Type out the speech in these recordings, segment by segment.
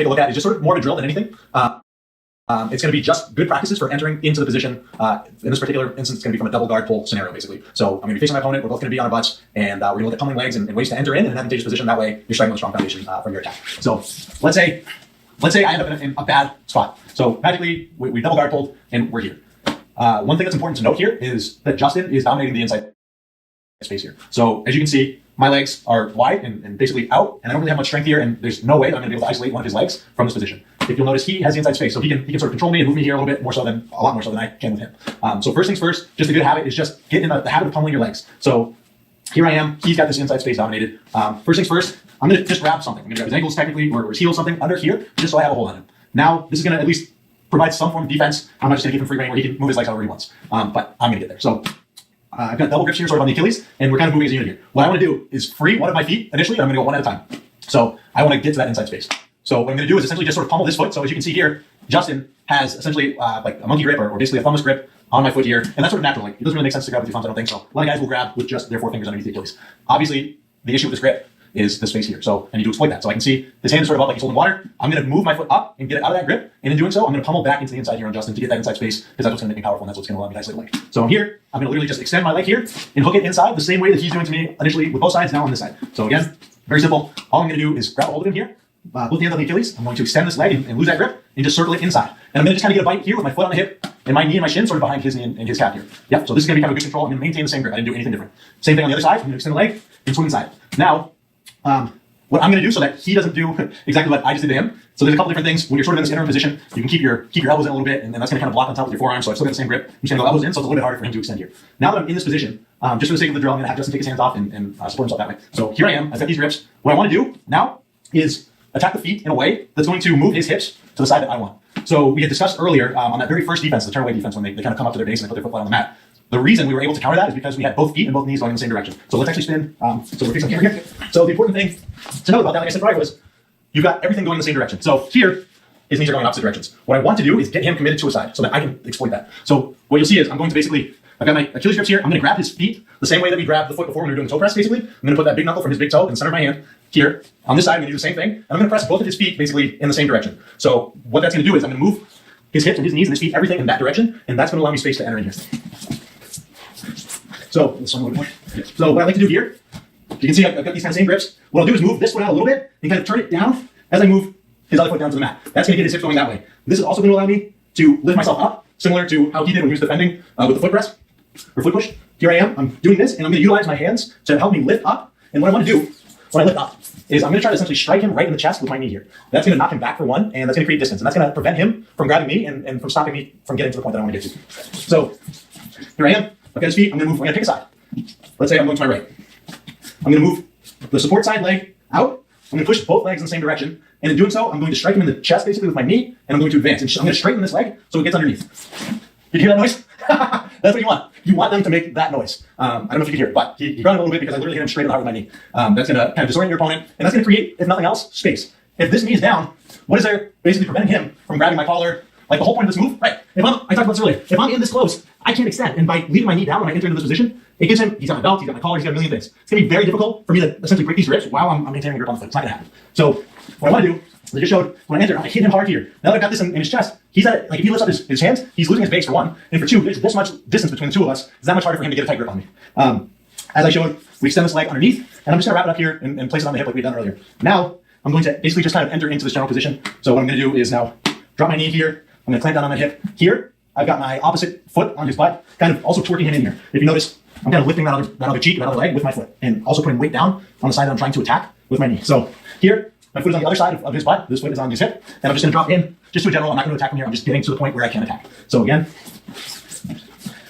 a look at is just sort of more of a drill than anything. It's going to be just good practices for entering into the position. In this particular instance, it's going to be from a double guard pull scenario, basically. So I'm going to be facing my opponent. We're both going to be on our butts, and we're going to look at pummeling legs and ways to enter in an advantageous position. That way, you're striking with a strong foundation from your attack. So let's say I end up in a bad spot. So magically, we double guard pulled, and we're here. One thing that's important to note here is that Justin is dominating the inside space here. So as you can see, my legs are wide and basically out, and I don't really have much strength here, and there's no way that I'm going to be able to isolate one of his legs from this position. If you'll notice, he has the inside space, so he can sort of control me and move me here a little bit, a lot more so than I can with him. So first things first, just a good habit is just get in the habit of pummeling your legs. So here I am, he's got this inside space dominated. First things first, I'm going to just grab something. I'm going to grab his ankles technically, or his heel, something under here, just so I have a hold on him. Now, this is going to at least provide some form of defense. I'm not just going to give him free rein where he can move his legs however he wants, but I'm going to get there. So I've got double grips here, sort of on the Achilles, and we're kind of moving as a unit here. What I want to do is free one of my feet initially, and I'm going to go one at a time. So I want to get to that inside space. So what I'm going to do is essentially just sort of pummel this foot. So as you can see here, Justin has essentially like a monkey grip or basically a thumbless grip on my foot here, and that's sort of natural. Like, it doesn't really make sense to grab with your thumbs, I don't think so. A lot of guys will grab with just their four fingers underneath the Achilles. Obviously, the issue with this grip is the space here. So I need to exploit that. So I can see his hand is sort of up like he's holding water. I'm going to move my foot up and get it out of that grip. And in doing so, I'm going to pummel back into the inside here on Justin to get that inside space, because that's what's going to make me powerful, and that's what's going to allow me to isolate the leg. So I'm here. I'm going to literally just extend my leg here and hook it inside the same way that he's doing to me initially with both sides, now on this side. So again, very simple. All I'm going to do is grab a hold of him here, both the ends on the Achilles. I'm going to extend this leg and lose that grip and just circle it inside. And I'm going to just kind of get a bite here with my foot on the hip and my knee and my shin sort of behind his knee and his calf here. Yep. So this is going to be kind of a good control. I'm going to maintain the same grip. I didn't do anything different. Same thing on the other side. I'm going to extend the leg and swing inside. Now, what I'm going to do so that he doesn't do exactly what I just did to him. So there's a couple different things. When you're sort of in this interim position, you can keep your elbows in a little bit, and that's going to kind of block on top with your forearm. So I've still got the same grip. I'm just going to go elbows in, so it's a little bit harder for him to extend here. Now that I'm in this position, just for the sake of the drill, I'm going to have Justin take his hands off and support himself that way. So here I am. I've got these grips. What I want to do now is attack the feet in a way that's going to move his hips to the side that I want. So we had discussed earlier on that very first defense, the turn away defense, when they kind of come up to their base and they put their foot flat on the mat. The reason we were able to counter that is because we had both feet and both knees going in the same direction. So let's actually spin. So we're fixing here. So the important thing to know about that, like I said prior, was you've got everything going in the same direction. So here, his knees are going in opposite directions. What I want to do is get him committed to a side so that I can exploit that. So what you'll see is I'm going to basically, I've got my Achilles grips here. I'm going to grab his feet the same way that we grabbed the foot before when we were doing the toe press, basically. I'm going to put that big knuckle from his big toe in the center of my hand here. On this side, I'm going to do the same thing. And I'm going to press both of his feet basically in the same direction. So what that's going to do is I'm going to move his hips and his knees and his feet, everything in that direction. And that's going to allow me space to enter in here. So what I like to do here, you can see I've got these kind of same grips. What I'll do is move this foot out a little bit and kind of turn it down as I move his other foot down to the mat. That's going to get his hips going that way. This is also going to allow me to lift myself up, similar to how he did when he was defending with the foot press or foot push. Here I am. I'm doing this, and I'm going to utilize my hands to help me lift up. And what I want to do when I lift up is I'm going to try to essentially strike him right in the chest with my knee here. That's going to knock him back for one, and that's going to create distance. And that's going to prevent him from grabbing me and from stopping me from getting to the point that I want to get to. So here I am. I've got his feet. I'm going to pick a side. Let's say I'm going to my right. I'm going to move the support side leg out. I'm going to push both legs in the same direction. And in doing so, I'm going to strike him in the chest basically with my knee, and I'm going to advance. And I'm going to straighten this leg so it gets underneath. Did you hear that noise? That's what you want. You want them to make that noise. I don't know if you can hear it, but he grounded a little bit because I literally hit him straight in the heart with my knee. That's going to kind of disorient your opponent, and that's going to create, if nothing else, space. If this knee is down, what is there basically preventing him from grabbing my collar? Like the whole point of this move, right? I talked about this earlier. If I'm in this close, I can't extend. And by leaving my knee down when I enter into this position, it gives him, he's got my belt, he's got my collar, he's got a million things. It's going to be very difficult for me to essentially break these grips while I'm maintaining a grip on the foot. It's not going to happen. So what I want to do, as I just showed, when I enter, I hit him hard here. Now that I've got this in his chest, he's at it, like if he lifts up his hands, he's losing his base for one. And for two, there's this much distance between the two of us. It's that much harder for him to get a tight grip on me. As I showed, we extend this leg underneath, and I'm just going to wrap it up here and place it on the hip like we had done earlier. Now, I'm going to basically just kind of enter into this general position. So what I'm going to do is now drop my knee here. I'm going to clamp down on my hip here. I've got my opposite foot on his butt, kind of also twerking him in here. If you notice, I'm kind of lifting that other cheek, that other leg with my foot, and also putting weight down on the side that I'm trying to attack with my knee. So here, my foot is on the other side of his butt. This foot is on his hip, and I'm just going to drop in just to a general. I'm not going to attack from here. I'm just getting to the point where I can attack. So again,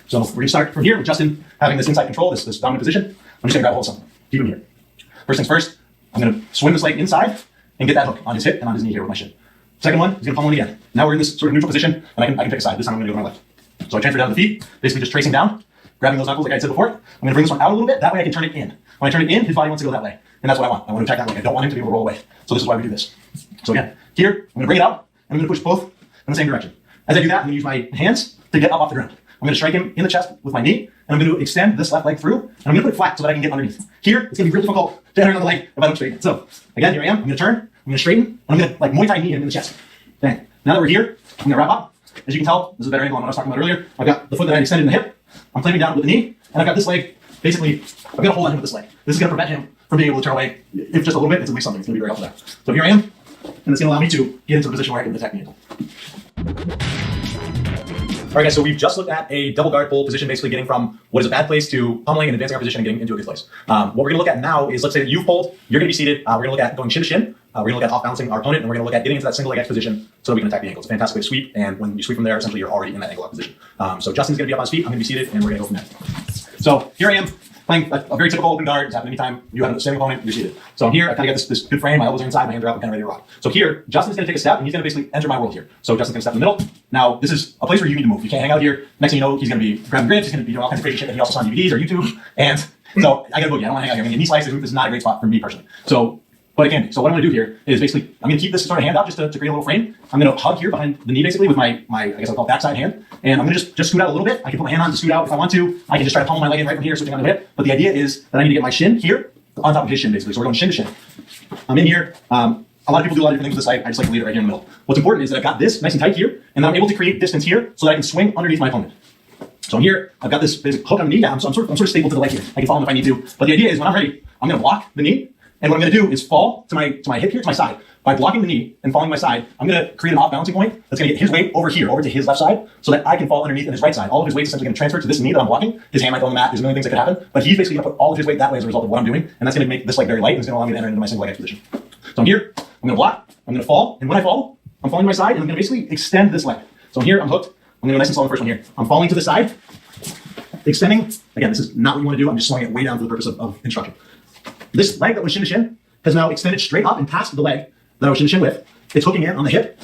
so we're going to start from here with Justin having this inside control, this dominant position. I'm just going to grab a hold of something. Keep him here. First things first, I'm going to swing this leg inside and get that hook on his hip and on his knee here with my shin. Second one, he's going to pummel in again. Now we're in this sort of neutral position, and I can pick a side. This time I'm going to go to my left. So I transfer down to the feet, basically just tracing down, grabbing those knuckles like I said before. I'm going to bring this one out a little bit. That way I can turn it in. When I turn it in, his body wants to go that way. And that's what I want. I want to attack that way. I don't want him to be able to roll away. So this is why we do this. So again, here, I'm going to bring it out, and I'm going to push both in the same direction. As I do that, I'm going to use my hands to get up off the ground. I'm going to strike him in the chest with my knee, and I'm going to extend this left leg through, and I'm going to put it flat so that I can get underneath. Here, it's going to be real difficult to enter another leg if I don't straighten it. So again, here I am. I'm going to turn. I'm gonna straighten, and I'm gonna like Muay Thai knee him in the chest. Bang. Now that we're here, I'm gonna wrap up. As you can tell, this is a better angle on what I was talking about earlier. I've got the foot that I extended in the hip. I'm clamping down with the knee, and I've got this leg. Basically, I've got to hold on him with this leg. This is gonna prevent him from being able to turn away. If just a little bit, it's at least something. It's gonna be very helpful there. So here I am, and it's gonna allow me to get into the position where I can attack the ankle. All right, guys, so we've just looked at a double guard pull position, basically getting from what is a bad place to pummeling and advancing our position and getting into a good place. What we're gonna look at now is, let's say that you've pulled, you're gonna be seated, we're gonna look at going shin to shin, we're gonna look at off-balancing our opponent, and we're gonna look at getting into that single leg X position so that we can attack the ankle. It's a fantastic way to sweep, and when you sweep from there, essentially you're already in that ankle lock position. So Justin's gonna be up on his feet, I'm gonna be seated, and we're gonna go from there. So here I am, playing a very typical open guard. It's happening anytime you have a standing opponent, you're seated. So I'm here, I kind of got this good frame, my elbows are inside, my hands are up, I'm kind of ready to rock. So here, Justin's gonna take a step, and he's gonna basically enter my world here. So Justin's gonna step in the middle. Now, this is a place where you need to move. You can't hang out here. Next thing you know, he's gonna be grabbing grips, he's gonna be doing all kinds of crazy shit that he also saw on DVDs or YouTube. And so I gotta boogie, I don't wanna hang out here. I mean, knee slice is not a great spot for me personally. So, but it can be. So what I'm gonna do here is basically, I'm gonna keep this sort of hand out just to create a little frame. I'm gonna hug here behind the knee basically with my I guess I'll call it backside hand. And I'm gonna just scoot out a little bit. I can put my hand on to scoot out if I want to. I can just try to pummel my leg in right from here, switching on the hip. But the idea is that I need to get my shin here on top of his shin basically. So we're going shin to shin. I'm in here. A lot of people do a lot of different things with this. I just like to leave it right here in the middle. What's important is that I've got this nice and tight here, and then I'm able to create distance here so that I can swing underneath my opponent. So I'm here, I've got this basic hook on the knee down, so I'm sort of stable to the leg here. I can follow him if I need to. But the idea is when I'm ready, I'm gonna block the knee, and what I'm gonna do is fall to my hip here, to my side. By blocking the knee and following my side, I'm gonna create an off balancing point that's gonna get his weight over here, over to his left side, so that I can fall underneath in his right side. All of his weight is essentially gonna transfer to this knee that I'm blocking. His hand might go on the mat, there's a million things that could happen, but he's basically gonna put all of his weight that way as a result of what I'm doing, and that's gonna make this leg very light, and it's gonna allow me to enter into my single leg X position. So I'm here, I'm gonna block, I'm gonna fall, and when I fall, I'm falling to my side, and I'm gonna basically extend this leg. So I'm here, I'm hooked, I'm gonna go nice and slow on the first one here. I'm falling to the side, extending. Again, this is not what you wanna do, I'm just slowing it way down for the purpose of instruction. This leg that was shin to shin has now extended straight up and past the leg that I was shin to shin with. It's hooking in on the hip.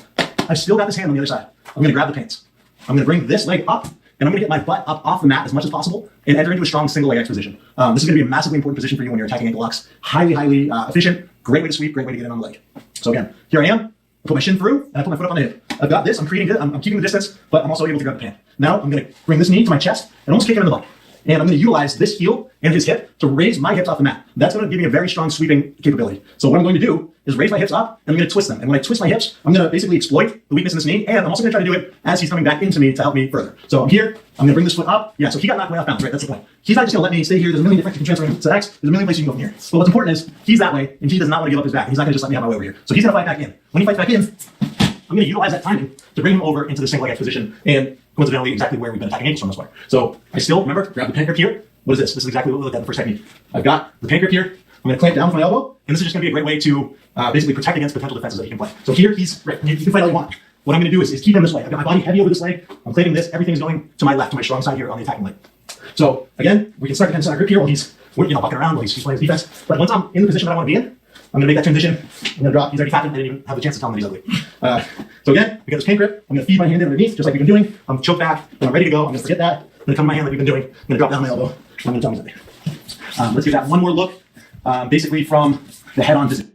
I've still got this hand on the other side. I'm gonna grab the pants. I'm gonna bring this leg up, and I'm gonna get my butt up off the mat as much as possible and enter into a strong single leg X position. This is gonna be a massively important position for you when you're attacking ankle locks. Highly, highly efficient, great way to sweep, great way to get in on the leg. So again, here I am, I put my shin through, and I put my foot up on the hip. I've got this, I'm keeping the distance, but I'm also able to grab the pan. Now I'm gonna bring this knee to my chest and almost kick him in the butt. And I'm gonna utilize this heel and his hip to raise my hips off the mat. That's gonna give me a very strong sweeping capability. So what I'm going to do is raise my hips up, and I'm gonna twist them. And when I twist my hips, I'm gonna basically exploit the weakness in this knee, and I'm also gonna try to do it as he's coming back into me to help me further. So I'm here, I'm gonna bring this foot up. Yeah, so he got knocked way off balance, right? That's the point. He's not just gonna let me stay here. There's a million different, you can transfer to X. There's a million places you can go from here. But what's important is, he's that way, and he does not want to give up his back. He's not gonna just let me have my way over here. So he's gonna fight back in. When he fights back in, I'm gonna utilize that timing to bring him over into the single leg X position, and coincidentally, exactly where we've been attacking ankles from this way. So I still, remember, grab the pan grip here. What is this? This is exactly what we looked at in the first technique. I've got the pan grip here. I'm going to clamp down with my elbow, and this is just going to be a great way to basically protect against potential defenses that he can play. So here, he's right. You can fight all you want. What I'm going to do is keep him this way. I've got my body heavy over this leg. I'm clamping this. Everything is going to my left, to my strong side here on the attacking leg. So again, we can start to center grip here while he's bucking around, while he's playing his defense. But once I'm in the position that I want to be in, I'm going to make that transition. I'm going to drop. He's already tapped him. I didn't even have the chance to tell him that he's ugly. So again, we got this pan grip. I'm going to feed my hand in underneath, just like we've been doing. I'm choked back. When I'm ready to go, I'm going to forget that. I'm going to come to my hand like we've been doing. I'm going to drop down my elbow. I'm going to tell me something. Let's give that one more look, basically from the head-on position.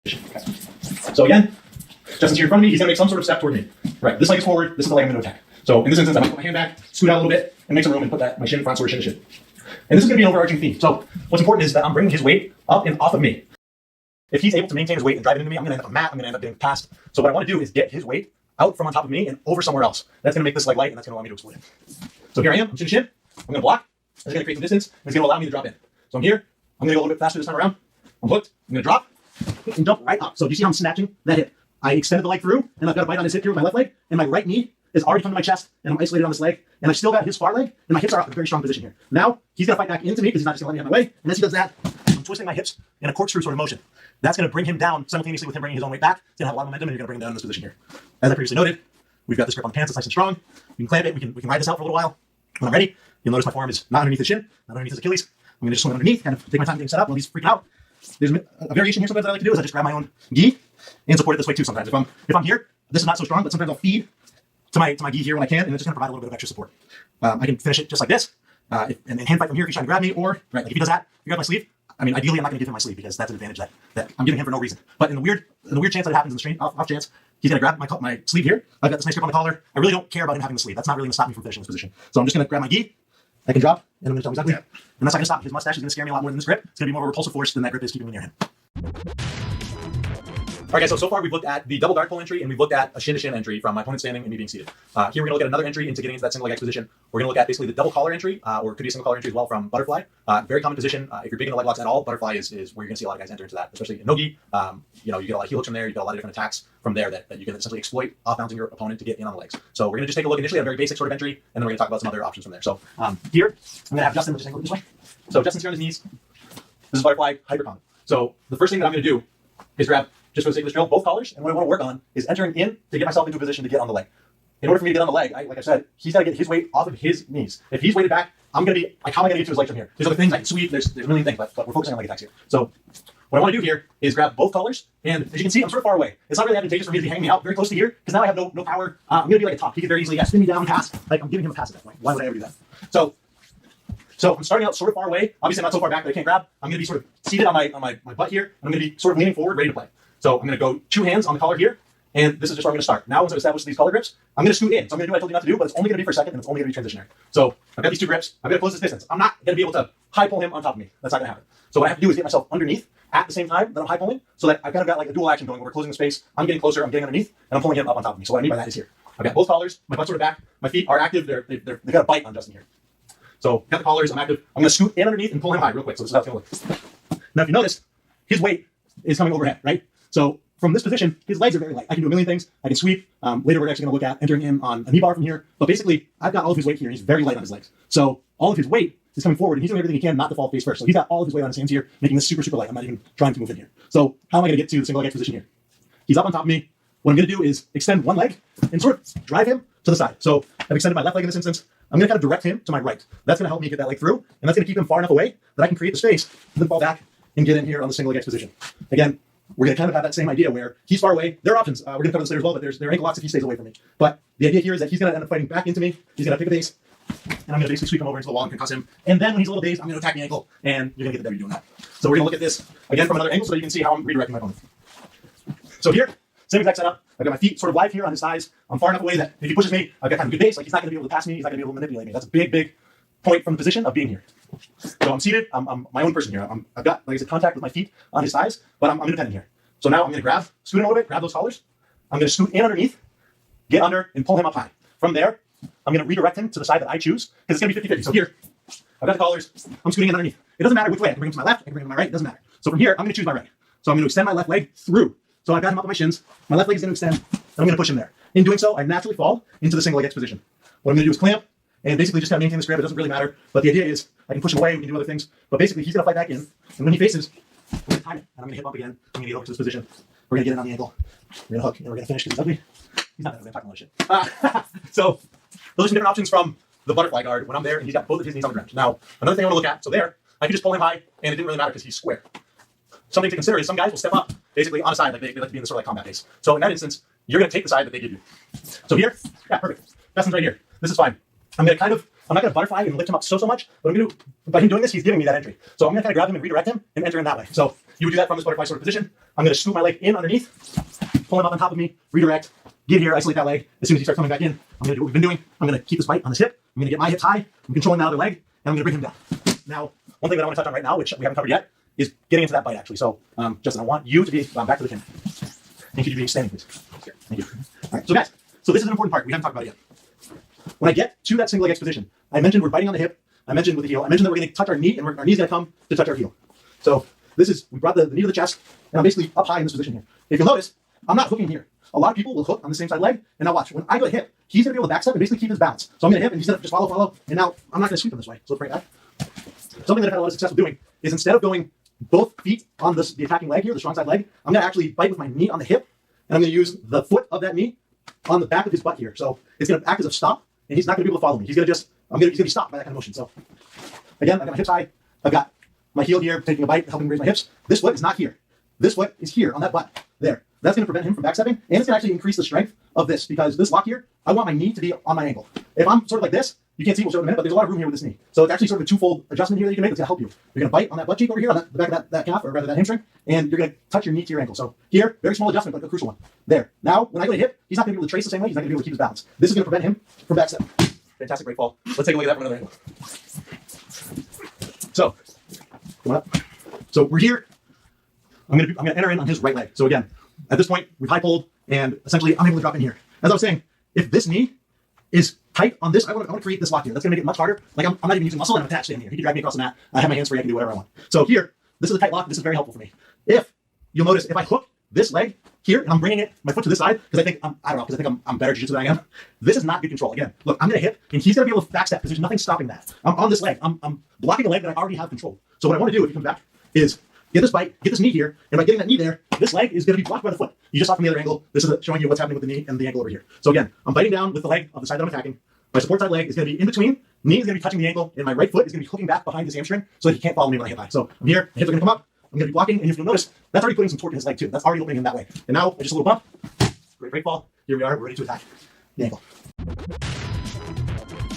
Okay. So again, Justin's here in front of me. He's going to make some sort of step toward me. Right, this leg is forward. This is the leg I'm going to attack. So in this instance, I'm going to put my hand back, scoot out a little bit, and make some room and put my shin in front, so we're shin to shin. And this is going to be an overarching theme. So what's important is that I'm bringing his weight up and off of me. If he's able to maintain his weight and drive it into me, I'm going to end up on a mat. I'm going to end up getting past. So what I want to do is get his weight out from on top of me and over somewhere else. That's going to make this leg light, and that's going to allow me to explode it. So here I am. I'm shin to shin. I'm going to block. That's going to create some distance, and it's going to allow me to drop in. So I'm here. I'm going to go a little bit faster this time around. I'm hooked. I'm going to drop and jump right up. So do you see how I'm snatching that hip? I extended the leg through, and I've got a bite on his hip here with my left leg, and my right knee is already come to my chest, and I'm isolated on this leg, and I've still got his far leg, and my hips are up in a very strong position here. Now, he's going to fight back into me because he's not just going to let me have my way, and as he does that, I'm twisting my hips in a corkscrew sort of motion. That's going to bring him down simultaneously with him bringing his own weight back. It's going to have a lot of momentum, and you're going to bring him down in this position here. As I previously noted, we've got this grip on the pants, it's nice and strong. We can clamp it, we can ride this out for a little while. When I'm ready, you'll notice my forearm is not underneath his shin, not underneath his Achilles. I'm going to just swing underneath, kind of take my time getting set up while he's freaking out. There's a variation here sometimes that I like to do is I just grab my own gi and support it this way too sometimes. If I'm here, this is not so strong, but sometimes I'll feed to my gi here when I can, and it's just going to provide a little bit of extra support. I can finish it just like this, and hand fight from here if he's trying to grab me, or right, like if he does that, you grab my sleeve. I mean, ideally, I'm not going to give him my sleeve because that's an advantage that I'm giving him for no reason. But in the weird chance that it happens, in the strange off chance, he's going to grab my sleeve here. I've got this nice grip on the collar. I really don't care about him having the sleeve. That's not really going to stop me from finishing this position. So I'm just going to grab my gi. I can drop, and I'm going to tell him exactly. And that's not going to stop. His mustache is going to scare me a lot more than this grip. It's going to be more of a repulsive force than that grip is keeping me near him. All right, guys, so far we've looked at the double guard pull entry and we've looked at a shin-to-shin entry from my opponent standing and me being seated. Here we're going to look at another entry into getting into that single leg X position. We're going to look at basically the double collar entry, or it could be a single collar entry as well from butterfly. Very common position. If you're big into leg locks at all, butterfly is where you're going to see a lot of guys enter into that, especially in nogi. You get a lot of heel hooks from there. You get a lot of different attacks from there that you can essentially exploit off-bouncing your opponent to get in on the legs. So we're going to just take a look initially at a very basic sort of entry, and then we're going to talk about some other options from there. So here, I'm going to have Justin, just take a look this way. So Justin's here on his knees. This is butterfly, hyper common. So the first thing that I'm going to do is grab, just for the sake of this drill, both collars, and what I want to work on is entering in to get myself into a position to get on the leg. In order for me to get on the leg, like I said, he's got to get his weight off of his knees. If he's weighted back, I'm going to be, like, how am I going to get to his legs from here? There's other things I can sweep, there's a million things, but we're focusing on leg attacks here. So what I want to do here is grab both collars, and as you can see, I'm sort of far away. It's not really advantageous for me to be hanging me out very close to here, because now I have no power. I'm going to be like a top. He could very easily spin me down, pass. Like, I'm giving him a pass at that point. Why would I ever do that? So I'm starting out sort of far away. Obviously, I'm not so far back that I can't grab. I'm going to be sort of seated on my butt here. I'm going to be sort of leaning forward, ready to play. So I'm going to go 2 hands on the collar here, and this is just where I'm going to start. Now, once I've established these collar grips, I'm going to scoot in. So I'm going to do what I told you not to do, but it's only going to be for a second, and it's only going to be transitionary. So I've got these 2 grips. I've got to close this distance. I'm not going to be able to high pull him on top of me. That's not going to happen. So what I have to do is get myself underneath at the same time that I'm high pulling, so that I've kind of got like a dual action going where we're closing the space. I'm getting closer, I'm getting underneath, and I'm pulling him up on top of me. So what I mean by that is here. I've got both collars, my butt's sort of back, my feet are active, they've got a bite on Justin here. So got the collars, I'm active. I'm going to scoot in underneath and pull him high real quick. So this is how it's going to look. Now, if you notice, his weight is coming overhead, right? So from this position, his legs are very light. I can do a million things. I can sweep. Later, we're actually going to look at entering him on a knee bar from here. But basically, I've got all of his weight here. He's very light on his legs. So all of his weight is coming forward, and he's doing everything he can not to fall face first. So he's got all of his weight on his hands here, making this super, super light. I'm not even trying to move in here. So how am I going to get to the single leg X position here? He's up on top of me. What I'm going to do is extend one leg and sort of drive him to the side. So I've extended my left leg in this instance. I'm going to kind of direct him to my right. That's going to help me get that leg through, and that's going to keep him far enough away that I can create the space and then fall back and get in here on the single leg X position. Again, we're going to kind of have that same idea where he's far away. There are options. We're going to cover this later as well, but there are ankle locks if he stays away from me. But the idea here is that he's going to end up fighting back into me. He's going to pick a base, and I'm going to basically sweep him over into the wall and concuss him. And then when he's a little dazed, I'm going to attack the ankle, and you're going to get the W doing that. So we're going to look at this again from another angle so that you can see how I'm redirecting my opponent. So here, same exact setup. I've got my feet sort of live here on his thighs. I'm far enough away that if he pushes me, I've got kind of good base. Like, he's not going to be able to pass me. He's not going to be able to manipulate me. That's a big, big point from the position of being here. So I'm seated. I'm my own person here. I've got, like I said, contact with my feet on his thighs, but I'm independent here. So now I'm going to scoot in a little bit, grab those collars. I'm going to scoot in underneath, get under, and pull him up high. From there, I'm going to redirect him to the side that I choose, because it's going to be 50-50. So here, I've got the collars. I'm scooting in underneath. It doesn't matter which way. I can bring him to my left. I can bring him to my right. It doesn't matter. So from here, I'm going to choose my right. So I'm going to extend my left leg through. So I've got him up on my shins. My left leg is going to extend, and I'm going to push him there. In doing so, I naturally fall into the single leg X position. What I'm going to do is clamp, and basically just kind of maintain this grip. It doesn't really matter. But the idea is I can push him away. We can do other things. But basically, he's going to fight back in. And when he faces, I'm going to time it. And I'm going to hip up again. I'm going to get over to this position. We're going to get in on the ankle. We're going to hook, and we're going to finish because he's ugly. He's not that ugly. I'm talking all this shit. So those are some different options from the butterfly guard when I'm there, and he's got both of his knees on the ground. Now, another thing I want to look at. So there, I can just pull him high, and it didn't really matter because he's square. Something to consider is some guys will step up basically on a side, like they like to be in this sort of like combat base. So in that instance, you're going to take the side that they give you. So here, yeah, perfect. Justin's right here. This is fine. I'm not going to butterfly and lift him up so much, but I'm going to, by him doing this, he's giving me that entry. So I'm going to kind of grab him and redirect him and enter in that way. So you would do that from this butterfly sort of position. I'm going to scoop my leg in underneath, pull him up on top of me, redirect, get here, isolate that leg. As soon as he starts coming back in, I'm going to do what we've been doing. I'm going to keep this bite on his hip. I'm going to get my hips high. I'm controlling that other leg, and I'm going to bring him down. Now, one thing that I want to touch on right now, which we haven't covered yet, is getting into that bite actually. So, Justin, I want you to be back to the camera. And could you be standing, please? Thank you. All right, so guys, so this is an important part. We haven't talked about it yet. When I get to that single leg X position, I mentioned we're biting on the hip. I mentioned with the heel. I mentioned that we're going to touch our knee, and our knee's going to come to touch our heel. So this is, we brought the knee to the chest, and I'm basically up high in this position here. If you'll notice, I'm not hooking here. A lot of people will hook on the same side leg, and now watch. When I go to hip, he's going to be able to backstep and basically keep his balance. So I'm going to hip, and he's going to just follow, and now I'm not going to sweep him this way. So let's bring it back. Something that I've had a lot of success with doing is instead of going both feet on the attacking leg here, the strong side leg, I'm going to actually bite with my knee on the hip, and I'm going to use the foot of that knee on the back of his butt here. So it's going to act as a stop, and he's not going to be able to follow me. He's going to just, he's going to be stopped by that kind of motion. So again, I've got my hips high. I've got my heel here, taking a bite, helping raise my hips. This foot is not here. This foot is here on that butt. There. That's going to prevent him from backstepping, and it's going to actually increase the strength of this, because this lock here, I want my knee to be on my ankle. If I'm sort of like this, you can't see, we'll show it in a minute, but there's a lot of room here with this knee. So it's actually sort of a twofold adjustment here that you can make that's going to help you. You're going to bite on that butt cheek over here, on the back of that calf, or rather that hamstring, and you're going to touch your knee to your ankle. So here, very small adjustment, but a crucial one. There. Now, when I go to hip, he's not going to be able to trace the same way. He's not going to be able to keep his balance. This is going to prevent him from backstep. Fantastic, great fall. Let's take a look at that from another angle. So, come on up. So we're here. I'm gonna enter in on his right leg. So again, at this point, we've high pulled, and essentially I'm able to drop in here. As I was saying, if this knee is tight on this, I want to create this lock here. That's gonna make it much harder. Like I'm not even using muscle, and I'm attached in here. He can drag me across the mat. I have my hands free. I can do whatever I want. So here, this is a tight lock. This is very helpful for me. If you'll notice, if I hook this leg here and I'm bringing my foot to this side because I think I'm better jiu-jitsu than I am. This is not good control. Again, look, I'm gonna hit, and he's gonna be able to backstep because there's nothing stopping that. I'm on this leg. I'm blocking a leg that I already have control. So what I want to do if he comes back is get this bite, get this knee here, and by getting that knee there, this leg is going to be blocked by the foot. You just saw from the other angle. This is showing you what's happening with the knee and the ankle over here. So again, I'm biting down with the leg of the side that I'm attacking. My support side leg is going to be in between. Knee is going to be touching the ankle, and my right foot is going to be hooking back behind this hamstring so that he can't follow me when I hit high. So I'm here, my hips are going to come up. I'm going to be blocking, and if you'll notice, that's already putting some torque in his leg too. That's already opening him that way. And now, just a little bump. Great break ball. Here we are. We're ready to attack the ankle.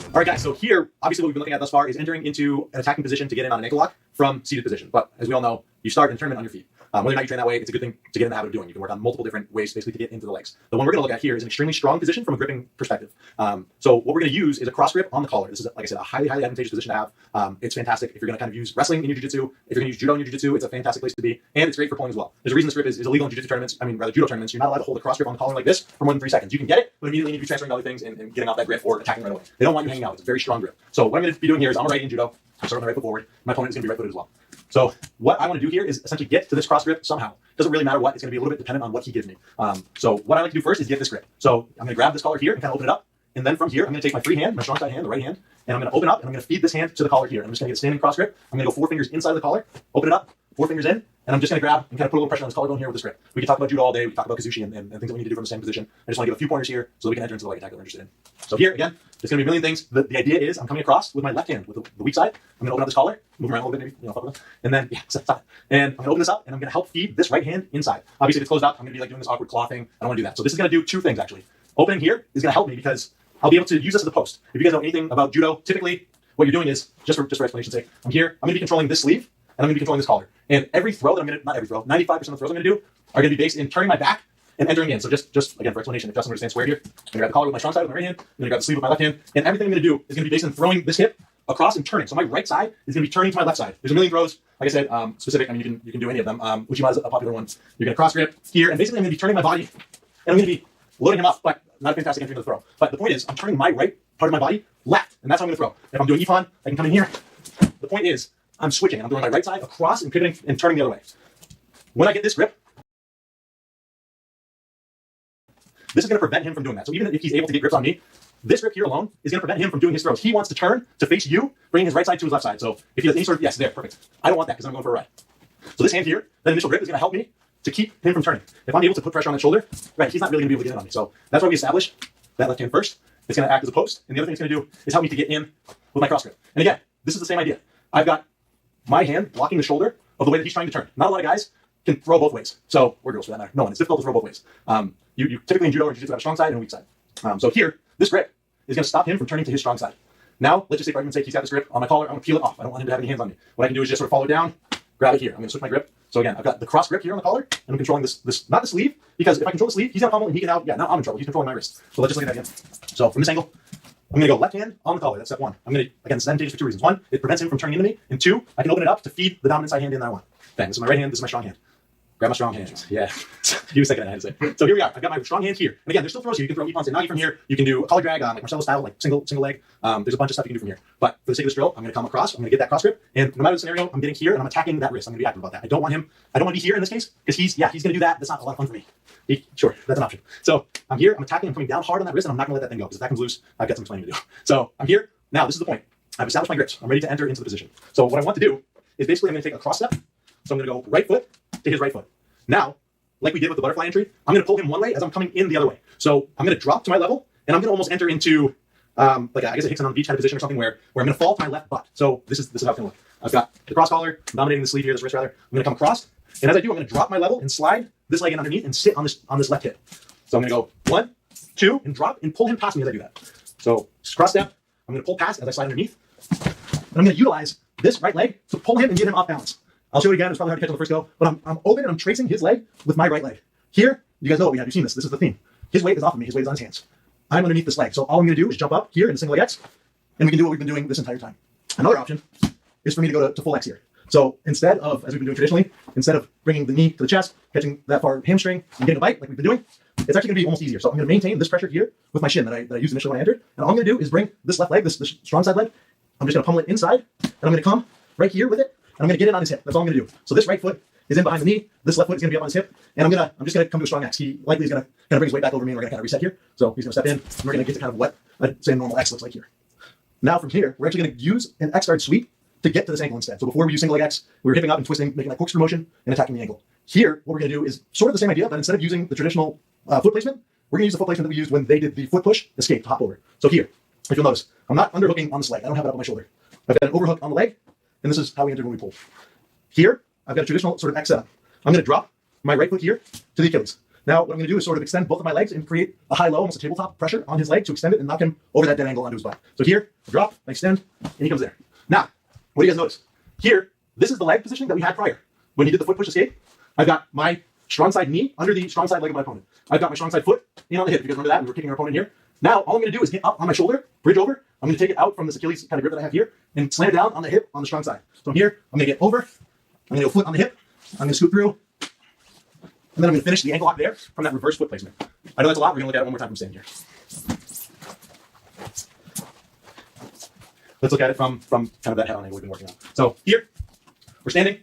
All right, guys, so here, obviously what we've been looking at thus far is entering into an attacking position to get in on an ankle lock from seated position. But as we all know, you start in a tournament on your feet. Whether or not you train that way, it's a good thing to get in the habit of doing. You can work on multiple different ways basically to get into the legs. The one we're going to look at here is an extremely strong position from a gripping perspective. So what we're going to use is a cross grip on the collar. This is, like I said, a highly, highly advantageous position to have. It's fantastic if you're going to kind of use wrestling in your jiu-jitsu. If you're going to use judo in your jiu-jitsu, it's a fantastic place to be. And it's great for pulling as well. There's a reason this grip is illegal in jiu-jitsu tournaments. I mean, rather judo tournaments. You're not allowed to hold a cross grip on the collar like this for more than 3 seconds. You can get it, but immediately you need to be transferring to other things and getting off that grip or attacking right away. They don't want you hanging out. It's a very strong grip. So what I'm going to be doing here is I'm a righty in judo. I start with my right foot forward. My opponent is going to be right footed as well. So what I want to do here is essentially get to this cross grip somehow. It doesn't really matter what. It's going to be a little bit dependent on what he gives me. So what I like to do first is get this grip. So I'm going to grab this collar here and kind of open it up. And then from here, I'm going to take my free hand, my strong side hand, the right hand, and I'm going to open up and I'm going to feed this hand to the collar here. I'm just going to get a standing cross grip. I'm going to go 4 fingers inside the collar, open it up, 4 fingers in, and I'm just going to grab and kind of put a little pressure on this collarbone here with this grip. We can talk about judo all day. We can talk about Kazushi and things that we need to do from the same position. I just want to give a few pointers here so that we can enter into the leg attack that we're interested in. So here, again, there's going to be a million things. The idea is I'm coming across with my left hand, with the weak side. I'm going to open up this collar, move around a little bit, maybe, fuck with them. And then, stop. And I'm going to open this up, and I'm going to help feed this right hand inside. Obviously, if it's closed up, I'm going to be like doing this awkward claw thing. I don't want to do that. So this is going to do 2 things, actually. Opening here is going to help me because I'll be able to use this as a post. If you guys know anything about judo, typically what you're doing is, just for explanation's sake, I'm here, I'm going to be controlling this sleeve, and I'm going to be controlling this collar. And every throw that I'm going to, not every throw, 95% of the throws I'm going to do are going to be based in turning my back and entering in. So just again, for explanation, if Justin were to stand square here, I'm going to grab the collar with my strong side with my right hand, I'm going to grab the sleeve with my left hand, and everything I'm going to do is going to be based in throwing this hip across and turning. So my right side is going to be turning to my left side. There's a million throws, like I said, specific. I mean, you can do any of them. Uchima is a popular one. You're going to cross grip here, and basically I'm going to be turning my body, and I'm going to be loading him up, but not a fantastic entry into the throw. But the point is, I'm turning my right part of my body left, and that's how I'm going to throw. If I'm doing Ippon, I can come in here. The point is, I'm switching. I'm throwing my right side across and pivoting and turning the other way. When I get this grip, this is going to prevent him from doing that. So even if he's able to get grips on me, this grip here alone is going to prevent him from doing his throws. He wants to turn to face you, bringing his right side to his left side. So if he does any sort of, yes, there, perfect. I don't want that because I'm going for a ride. So this hand here, that initial grip is going to help me to keep him from turning. If I'm able to put pressure on that shoulder, right, he's not really going to be able to get in on me. So that's why we establish that left hand first. It's going to act as a post. And the other thing it's going to do is help me to get in with my cross grip. And again, this is the same idea. I've got my hand blocking the shoulder of the way that he's trying to turn. Not a lot of guys can throw both ways. So, or girls for that matter. No one. It's difficult to throw both ways. You typically in judo or jiu-jitsu have a strong side and a weak side. So here, this grip is going to stop him from turning to his strong side. Now, let's just say for argument's sake, he's got this grip on my collar. I'm going to peel it off. I don't want him to have any hands on me. What I can do is just sort of follow it down, grab it here. I'm going to switch my grip. So again, I've got the cross grip here on the collar, and I'm controlling this not the sleeve, because if I control the sleeve, he's going to pummel and he can now I'm in trouble. He's controlling my wrist. So let's just look at that again. So from this angle, I'm going to go left hand on the collar. That's step 1. I'm going to, again, it's advantageous for 2 reasons. 1, it prevents him from turning into me. And 2, I can open it up to feed the dominant side hand in that I want. Bang, this is my right hand, this is my strong hand. Grab my strong hand. Yeah. He was thinking I had to say. So here we are. I've got my strong hand here. And again, there's still throws here. You can throw Ippons and Nagi from here. You can do a collar drag, like Marcelo style, like single leg. There's a bunch of stuff you can do from here. But for the sake of this drill, I'm going to come across. I'm going to get that cross grip. And no matter the scenario, I'm getting here and I'm attacking that wrist. I'm going to be active about that. I don't want to be here in this case because he's going to do that. That's not a lot of fun for me. Sure, that's an option. So I'm here. I'm attacking. I'm coming down hard on that wrist, and I'm not going to let that thing go because if that comes loose, I've got some explaining to do. So I'm here. Now, this is the point. I've established my grips. I'm ready to enter into the position. So what I want to do is basically I'm going to take a cross step. So I'm going to go right foot to his right foot. Now, like we did with the butterfly entry, I'm going to pull him one way as I'm coming in the other way. So I'm going to drop to my level, and I'm going to almost enter into, like I guess a Hickson on the beach kind of position or something where I'm going to fall to my left butt. So this is how it's going to look. I've got the cross collar, dominating the sleeve here, this wrist rather. I'm going to come across, and as I do, I'm going to drop my level and slide this leg in underneath and sit on this left hip. So I'm going to go 1, 2, and drop and pull him past me as I do that. So cross step, I'm going to pull past as I slide underneath, and I'm going to utilize this right leg to pull him and get him off balance. I'll show it again. It's probably hard to catch on the first go, but I'm open and I'm tracing his leg with my right leg. Here, you guys know what we have. You've seen this. This is the theme. His weight is off of me. His weight is on his hands. I'm underneath this leg. So all I'm going to do is jump up here in a single leg X, and we can do what we've been doing this entire time. Another option is for me to go to full X here. So instead of, as we've been doing traditionally, instead of bringing the knee to the chest, catching that far hamstring, and getting a bite like we've been doing, it's actually going to be almost easier. So I'm going to maintain this pressure here with my shin that I used initially when I entered. And all I'm going to do is bring this left leg, this strong side leg, I'm just going to pummel it inside, and I'm going to come right here with it, and I'm going to get it on his hip. That's all I'm going to do. So this right foot is in behind the knee, this left foot is going to be up on his hip, and I'm just going to come to a strong X. He likely is going to kind of bring his weight back over me, and we're going to kind of reset here. So he's going to step in, and we're going to get to kind of what I'd say a normal X looks like here. Now from here, we're actually going to use an X guard sweep to get to this ankle instead. So before we use single leg X, we were hipping up and twisting, making that corkscrew motion and attacking the ankle. Here, what we're going to do is sort of the same idea, but instead of using the traditional foot placement, we're going to use the foot placement that we used when they did the foot push, escape, to hop over. So here, if you'll notice, I'm not underhooking on this leg. I don't have it up on my shoulder. I've got an overhook on the leg, and this is how we enter when we pull. Here, I've got a traditional sort of X setup. I'm going to drop my right foot here to the Achilles. Now, what I'm going to do is sort of extend both of my legs and create a high-low, almost a tabletop pressure on his leg to extend it and knock him over that dead angle onto his butt. So here, I drop, I extend, and he comes there. Now, what do you guys notice? Here, this is the leg positioning that we had prior. When he did the foot push escape, I've got my strong side knee under the strong side leg of my opponent. I've got my strong side foot in on the hip. If you guys remember that, we were kicking our opponent here. Now, all I'm going to do is get up on my shoulder, bridge over. I'm going to take it out from this Achilles kind of grip that I have here and slam it down on the hip on the strong side. So from here, I'm going to get over. I'm going to go foot on the hip. I'm going to scoop through. And then I'm going to finish the ankle lock there from that reverse foot placement. I know that's a lot. We're going to look at it one more time from standing here. Let's look at it from kind of that head-on angle we've been working on. So here, we're standing,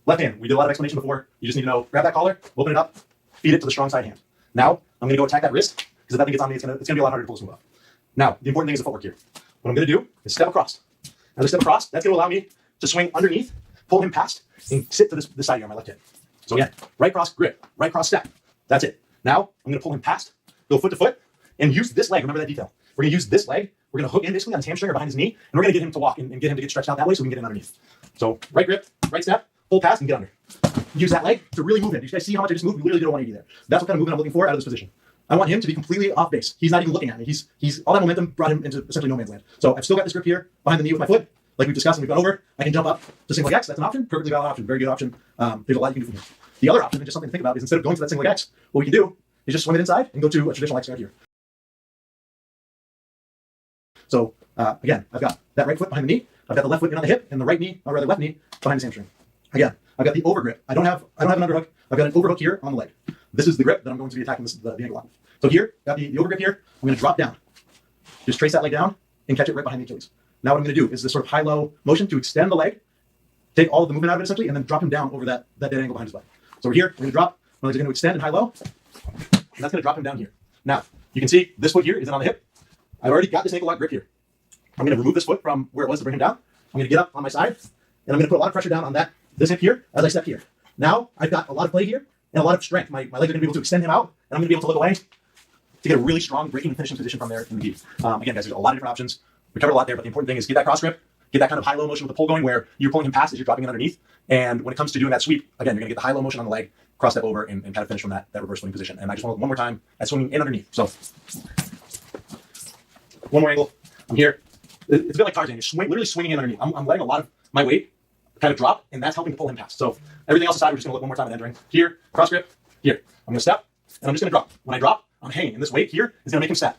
left hand. We did a lot of explanation before. You just need to know, grab that collar, open it up, feed it to the strong side hand. Now, I'm going to go attack that wrist, because if that thing gets on me, it's going to be a lot harder to pull this move off. Now, the important thing is the footwork here. What I'm going to do is step across. As I step across, that's going to allow me to swing underneath, pull him past, and sit to this side here on my left hip. So again, right cross grip, right cross step. That's it. Now, I'm going to pull him past, go foot to foot, and use this leg. Remember that detail. We're going to use this leg. We're going to hook in basically on his hamstring or behind his knee, and we're going to get him to walk and get him to get stretched out that way so we can get in underneath. So right grip, right step, pull past, and get under. Use that leg to really move him. Do you guys see how much I just moved? We literally did a 180 there. That's what kind of movement I'm looking for out of this position. I want him to be completely off base. He's not even looking at me. He's all that momentum brought him into essentially no man's land. So I've still got this grip here behind the knee with my foot. Like we've discussed and we've gone over, I can jump up to single leg X. That's an option. Perfectly valid option. Very good option. There's a lot you can do from here. The other option, and just something to think about, is instead of going to that single leg X, what we can do is just swing it inside and go to a traditional X guard here. So again, I've got that right foot behind the knee. I've got the left foot in on the hip, and the right knee, or rather left knee, behind the hamstring. Again, I've got the over grip. I don't have an underhook. I've got an overhook here on the leg. This is the grip that I'm going to be attacking the ankle lock. So here, got the over grip here. I'm going to drop down. Just trace that leg down and catch it right behind the Achilles. Now what I'm going to do is this sort of high-low motion to extend the leg, take all of the movement out of it essentially, and then drop him down over that dead angle behind his butt. So we're here, we're going to drop. My legs are going to extend and high-low, and that's going to drop him down here. Now, you can see this foot here is in on the hip. I've already got this ankle lock grip here. I'm going to remove this foot from where it was to bring him down. I'm going to get up on my side, and I'm going to put a lot of pressure down on this hip here as I step here. Now, I've got a lot of play here and a lot of strength. My legs are going to be able to extend him out, and I'm going to be able to look away to get a really strong breaking and finishing position from there in the gi. Again, guys, there's a lot of different options. We covered a lot there, but the important thing is get that cross grip, get that kind of high-low motion with the pull going where you're pulling him past as you're dropping it underneath. And when it comes to doing that sweep, again, you're going to get the high-low motion on the leg, cross step over, and kind of finish from that reverse swing position. And I just want to look one more time at swinging in underneath. So one more angle. I'm here. It's a bit like Tarzan. You're literally swinging in underneath. I'm letting a lot of my weight kind of drop, and that's helping to pull him past. So everything else aside, we're just going to look one more time at entering. Here, cross grip. Here. I'm going to step, and I'm just going to drop. When I drop, I'm hanging. And this weight here is going to make him step.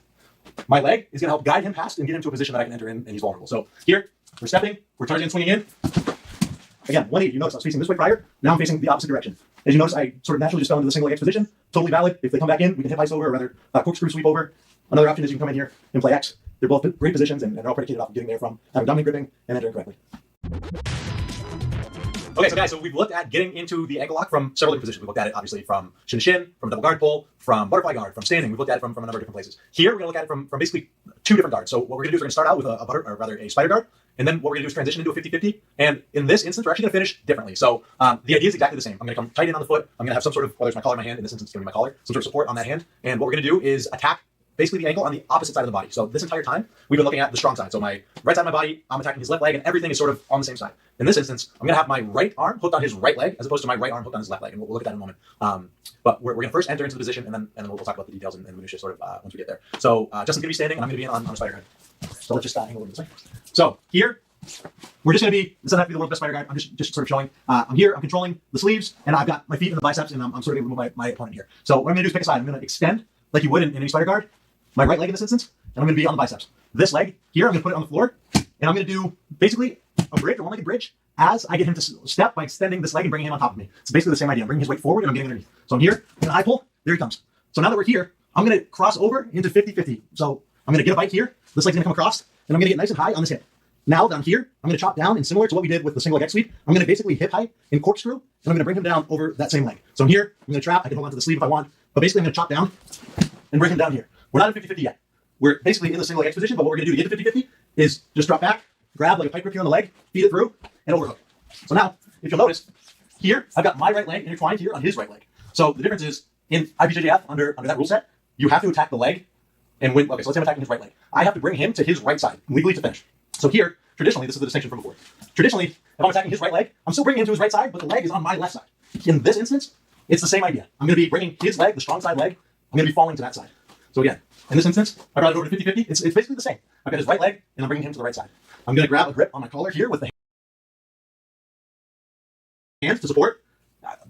My leg is going to help guide him past and get him to a position that I can enter in, and he's vulnerable. So here, we're stepping, we're Tarzan swinging in. Again, 180. You notice I was facing this way prior. Now I'm facing the opposite direction. As you notice, I sort of naturally just fell into the single leg X position. Totally valid. If they come back in, we can hip ice over, or rather corkscrew sweep over. Another option is you can come in here and play X. They're both great positions, and they're all predicated off of getting there from having dominant gripping and entering correctly. Okay, so guys, we've looked at getting into the ankle lock from several different positions. We've looked at it, obviously, from shin to shin, from a double guard pull, from butterfly guard, from standing. We've looked at it from a number of different places. Here, we're going to look at it from basically two different guards. So what we're going to do is we're going to start out with a spider guard, and then what we're going to do is transition into a 50-50. And in this instance, we're actually going to finish differently. So the idea is exactly the same. I'm going to come tight in on the foot. I'm going to have some sort of, whether it's my collar or my hand, in this instance, it's going to be my collar, some sort of support on that hand. And what we're going to do is attack basically the ankle on the opposite side of the body. So this entire time, we've been looking at the strong side. So my right side of my body, I'm attacking his left leg, and everything is sort of on the same side. In this instance, I'm going to have my right arm hooked on his right leg, as opposed to my right arm hooked on his left leg, and we'll look at that in a moment. But we're going to first enter into the position, and then we'll talk about the details and minutiae sort of once we get there. So Justin's going to be standing, and I'm going to be in on a spider guard. So let's just angle over this way. So here, we're just going to be, this doesn't have to be the world's best spider guard. I'm just sort of showing. I'm here, I'm controlling the sleeves, and I've got my feet in the biceps, and I'm sort of able to move my opponent here. So what I'm going to do is pick a side. I'm going to extend, like you would in any spider guard, my right leg in this instance, and I'm going to be on the biceps. This leg here, I'm going to put it on the floor, and I'm going to do basically a bridge, a one-legged bridge, as I get him to step by extending this leg and bringing him on top of me. It's basically the same idea. I'm bringing his weight forward and I'm getting underneath. So I'm here, I'm gonna high pull, there he comes. So now that we're here, I'm gonna cross over into 50-50. So I'm gonna get a bite here, this leg's gonna come across, and I'm gonna get nice and high on this hip. Now that I'm here, I'm gonna chop down, and similar to what we did with the single leg sweep, I'm gonna basically hip height and corkscrew, and I'm gonna bring him down over that same leg. So I'm here, I'm gonna trap, I can hold onto the sleeve if I want, but basically I'm gonna chop down and bring him down here. We're not in 50-50 yet. We're basically in the single leg position, but what we're gonna do to get to 50-50 is just drop back, grab like a pipe grip here on the leg, feed it through, and overhook. So now, if you'll notice, here, I've got my right leg intertwined here on his right leg. So the difference is, in IBJJF, under that rule set, you have to attack the leg and win. Okay, so let's say I'm attacking his right leg. I have to bring him to his right side, legally to finish. So here, traditionally, this is the distinction from before. Traditionally, if I'm attacking his right leg, I'm still bringing him to his right side, but the leg is on my left side. In this instance, it's the same idea. I'm gonna be bringing his leg, the strong side leg, I'm gonna be falling to that side. So again, in this instance, I brought it over to 50-50. It's basically the same. I've got his right leg, and I'm bringing him to the right side. I'm gonna grab a grip on my collar here with the hand to support.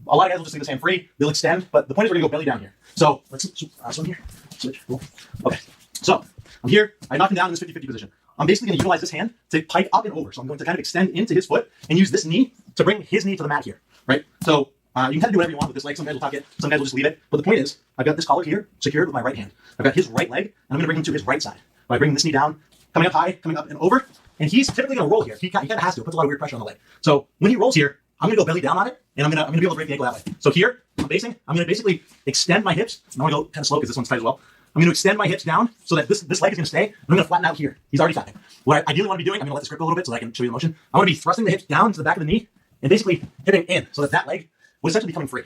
A lot of guys will just leave this hand free. They'll extend, but the point is we're gonna go belly down here. So let's swim here. Switch. Cool. Okay. So I'm here. I knocked him down in this 50-50 position. I'm basically gonna utilize this hand to pike up and over. So I'm going to kind of extend into his foot and use this knee to bring his knee to the mat here. Right? So you can kind of do whatever you want with this leg. Some guys will tuck it, some guys will just leave it. But the point is, I've got this collar here secured with my right hand. I've got his right leg, and I'm gonna bring him to his right side by bringing this knee down, coming up high, coming up and over. And he's typically gonna roll here. He kind of has to. It puts a lot of weird pressure on the leg. So when he rolls here, I'm gonna go belly down on it, and I'm gonna be able to break the ankle that way. So here, I'm gonna basically extend my hips. I'm gonna go kind of slow because this one's tight as well. I'm gonna extend my hips down so that this leg is gonna stay. I'm gonna flatten out here. He's already flattening. What I ideally want to be doing, I'm gonna let this grip go a little bit so that I can show you the motion. I want to be thrusting the hips down to the back of the knee and basically hitting in so that leg will essentially be coming free.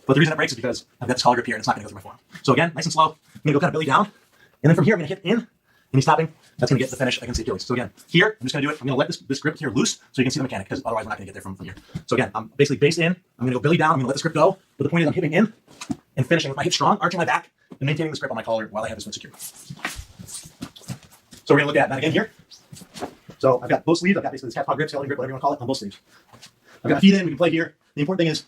But the reason it breaks is because I've got this collar grip here and it's not gonna go through my forearm. So again, nice and slow. I'm gonna go kind of belly down, and then from here I'm gonna hit in, and he's stopping. That's gonna get the finish against the Achilles. So again, here I'm just gonna do it. I'm gonna let this grip here loose so you can see the mechanic, because otherwise we're not gonna get there from here. So again, I'm basically base in. I'm gonna go belly down. I'm gonna let this grip go. But the point is I'm hitting in and finishing with my hips strong, arching my back, and maintaining this grip on my collar while I have this foot secure. So we're gonna look at that again here. So I've got both sleeves. I've got basically this cat paw grip, skeleton grip, whatever you want to call it, on both sleeves. I've got feet in. We can play here. The important thing is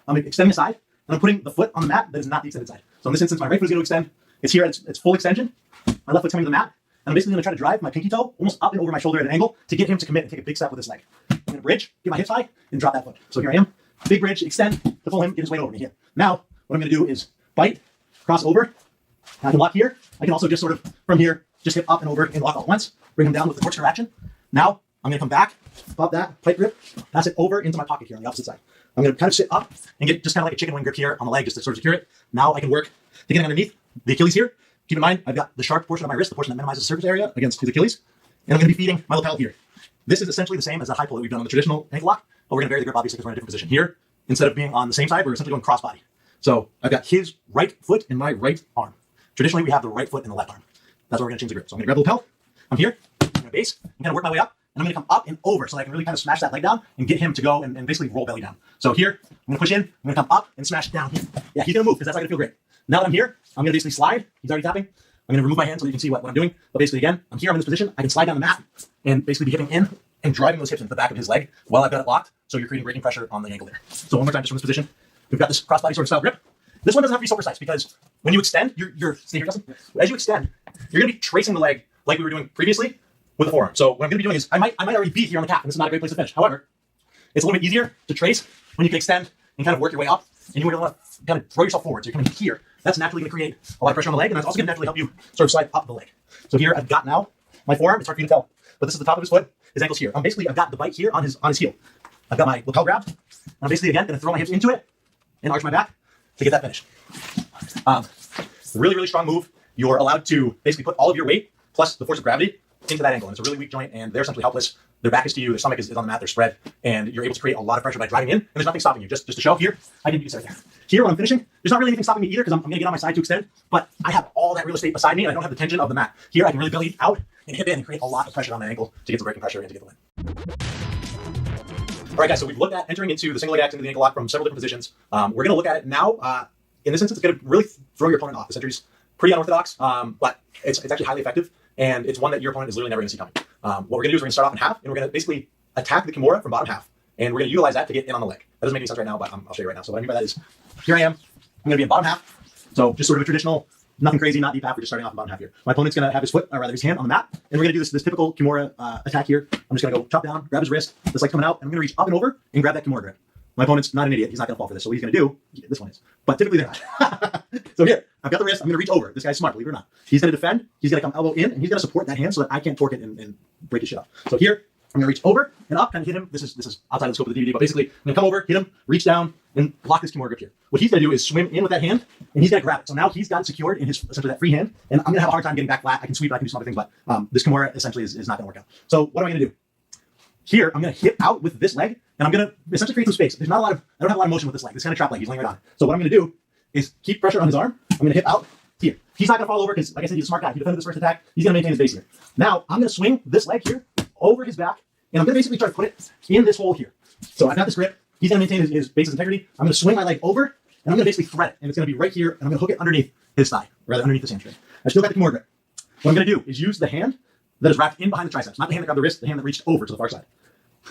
I'm extending aside, and I'm putting the foot on the mat that is not the extended side. So in this instance, my right foot is going to extend. It's here. It's full extension. My left foot's coming to the mat. And I'm basically going to try to drive my pinky toe almost up and over my shoulder at an angle to get him to commit and take a big step with his leg. I'm going to bridge, get my hips high, and drop that foot. So here I am. Big bridge, extend to pull him, get his weight over me here. Now, what I'm going to do is bite, cross over. I can lock here. I can also just sort of, from here, just hit up and over and lock all at once. Bring him down with the corkscrew action. Now, I'm going to come back, pop that, pipe grip, pass it over into my pocket here on the opposite side. I'm going to kind of sit up and get just kind of like a chicken wing grip here on the leg just to sort of secure it. Now I can work to getting underneath the Achilles here. Keep in mind, I've got the sharp portion of my wrist, the portion that minimizes the surface area against his Achilles. And I'm going to be feeding my lapel here. This is essentially the same as that high pull that we've done on the traditional ankle lock, but we're going to vary the grip obviously because we're in a different position. Here, instead of being on the same side, we're essentially going cross body. So I've got his right foot in my right arm. Traditionally, we have the right foot in the left arm. That's where we're going to change the grip. So I'm going to grab the lapel. I'm here. I'm going to base. I'm going to work my way up. And I'm going to come up and over so that I can really kind of smash that leg down and get him to go and basically roll belly down. So here, I'm going to push in. I'm going to come up and smash down here. Yeah, he's going to move because that's not going to feel great. Now that I'm here, I'm going to basically slide. He's already tapping. I'm going to remove my hand so that you can see what I'm doing. But basically, again, I'm here. I'm in this position. I can slide down the mat and basically be hitting in and driving those hips into the back of his leg while I've got it locked. So you're creating braking pressure on the ankle there. So one more time, just from this position. We've got this crossbody sort of style grip. This one doesn't have to be so precise because when you extend, stay here, Justin. As you extend, you're going to be tracing the leg like we were doing previously with the forearm. So what I'm going to be doing is I might already be here on the calf, and this is not a great place to finish. However, it's a little bit easier to trace when you can extend and kind of work your way up, and you want to kind of throw yourself forward. So you're coming here. That's naturally going to create a lot of pressure on the leg, and that's also going to naturally help you sort of slide up the leg. So here I've got now my forearm. It's hard for you to tell, but this is the top of his foot. His ankle's here. I've got the bite here on his heel. I've got my lapel grabbed. And I'm basically again going to throw my hips into it and arch my back to get that finish. Really, really strong move. You're allowed to basically put all of your weight plus the force of gravity into that angle. And it's a really weak joint, and they're essentially helpless. Their back is to you, their stomach is on the mat, they're spread, and you're able to create a lot of pressure by driving in, and there's nothing stopping you. Just to show here, I can do this right there. Here, when I'm finishing, there's not really anything stopping me either because I'm going to get on my side to extend, but I have all that real estate beside me, and I don't have the tension of the mat. Here, I can really belly out and hip in and create a lot of pressure on the ankle to get the braking pressure and to get the win. All right, guys, so we've looked at entering into the single leg axe into the ankle lock from several different positions. We're going to look at it now. In this instance, it's going to really throw your opponent off. This entry is pretty unorthodox, but it's actually highly effective, and it's one that your opponent is literally never going to see coming. What we're going to do is we're going to start off in half, and we're going to basically attack the Kimura from bottom half, and we're going to utilize that to get in on the leg. That doesn't make any sense right now, but I'll show you right now. So what I mean by that is, here I am. I'm going to be in bottom half, so just sort of a traditional Nothing crazy, not deep half. We're just starting off in bottom half here. My opponent's going to have his foot, or rather his hand on the mat, and we're going to do this typical Kimura attack here. I'm just going to go chop down, grab his wrist, this leg's coming out, and I'm going to reach up and over and grab that Kimura grip. My opponent's not an idiot. He's not going to fall for this. So what he's going to do, this one is, but typically they're not. So here, I've got the wrist. I'm going to reach over. This guy's smart, believe it or not. He's going to defend. He's going to come elbow in, and he's going to support that hand so that I can't torque it and break his shit up. So here, I'm going to reach over and up, kind of hit him. This is outside the scope of the DVD, but basically, I'm going to come over, hit him, reach down, and block this Kimura grip here. What he's going to do is swim in with that hand, and he's going to grab it. So now he's got it secured in his essentially that free hand, and I'm going to have a hard time getting back flat. I can sweep, I can do some other things, but this Kimura essentially is not going to work out. So what am I going to do? Here, I'm going to hit out with this leg, and I'm going to essentially create some space. I don't have a lot of motion with this leg. It's kind of trap leg. He's laying right on it. So what I'm going to do is keep pressure on his arm. I'm going to hit out here. He's not going to fall over because, like I said, he's a smart guy. He defended this first attack. He's going to maintain his base here. Now, I'm going to swing this leg here over his back, and I'm going to basically try to put it in this hole here. So I've got this grip. He's going to maintain his base's integrity. I'm going to swing my leg over, and I'm going to basically thread it, and it's going to be right here, and I'm going to hook it underneath his thigh, rather underneath his hamstring. I still got the Kimura grip. What I'm going to do is use the hand that is wrapped in behind the triceps, not the hand that grabbed the wrist, the hand that reached over to the far side.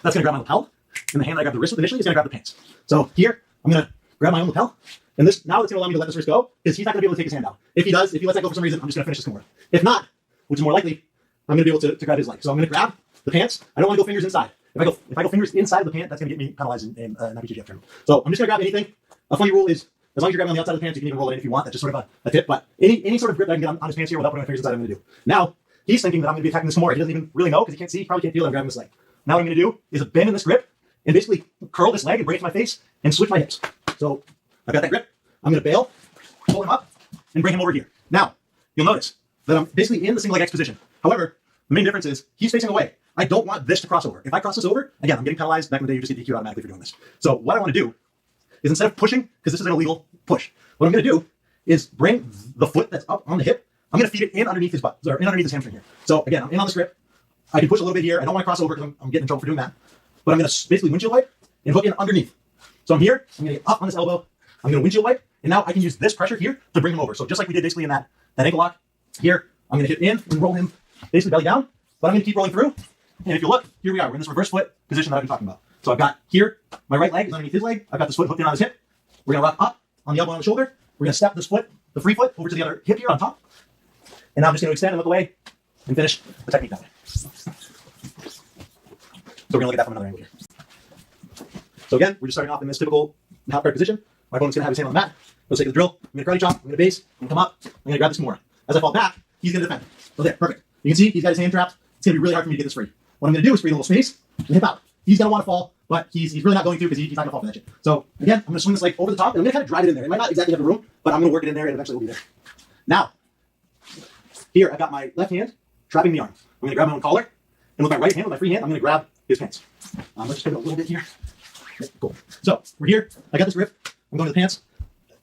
That's going to grab my lapel, and the hand that I grabbed the wrist with initially is going to grab the pants. So here, I'm going to grab my own lapel, and this now it's going to allow me to let this wrist go, because he's not going to be able to take his hand out. If he lets that go for some reason, I'm just going to finish this Kimura. If not, which is more likely, I'm going to be able to grab his leg. So I'm going to grab the pants. I don't want to go fingers inside. If I go fingers inside of the pant, that's going to get me penalized in an IBJJF tournament. So I'm just going to grab anything. A funny rule is, as long as you're grabbing on the outside of the pants, you can even roll it in if you want. That's just sort of a tip. But any sort of grip that I can get on his pants here without putting my fingers inside, I'm going to do. Now, he's thinking that I'm going to be attacking this Kimura. He doesn't even really know because he can't see. He probably can't feel that I'm grabbing this leg. Now what I'm going to do is a bend in this grip and basically curl this leg and bring it to my face and switch my hips. So I've got that grip. I'm going to bail, pull him up, and bring him over here. Now, you'll notice that I'm basically in the single leg X position. However, the main difference is he's facing away. I don't want this to cross over. If I cross this over, again, I'm getting penalized. Back in the day, you just get DQ automatically for doing this. So what I want to do is instead of pushing, because this is an illegal push, what I'm going to do is bring the foot that's up on the hip. I'm going to feed it in underneath his butt, or in underneath his hamstring here. So again, I'm in on this grip. I can push a little bit here. I don't want to cross over because I'm getting in trouble for doing that. But I'm going to basically windshield wipe and hook in underneath. So I'm here. I'm going to get up on this elbow. I'm going to windshield wipe. And now I can use this pressure here to bring him over. So just like we did basically in that ankle lock, here, I'm going to hit in and roll him basically belly down. But I'm going to keep rolling through. And if you look, here we are. We're in this reverse foot position that I've been talking about. So I've got here, my right leg is underneath his leg. I've got this foot hooked in on his hip. We're going to rock up on the elbow and the shoulder. We're going to step this foot, the free foot, over to the other hip here on top. And now I'm just going to extend and look away and finish the technique that way. So we're going to look at that from another angle here. So again, we're just starting off in this typical half guard position. My opponent's going to have his hand on the mat. For the sake of the drill, I'm going to karate chop, I'm going to base, I'm going to come up, I'm going to grab this Kimura. As I fall back, he's going to defend. So there, perfect. You can see he's got his hand trapped. It's going to be really hard for me to get this free. What I'm going to do is create a little space and hip out. He's going to want to fall, but he's really not going to because he's not going to fall for that shit. So again, I'm going to swing this leg over the top, and I'm going to kind of drive it in there. It might not exactly have the room, but I'm going to work it in there, and eventually it'll be there. Now, here I've got my left hand trapping the arm. I'm going to grab my own collar, and with my right hand, with my free hand, I'm going to grab his pants. Let's just pivot a little bit here. Okay, cool. So we're here. I got this grip. I'm going to the pants.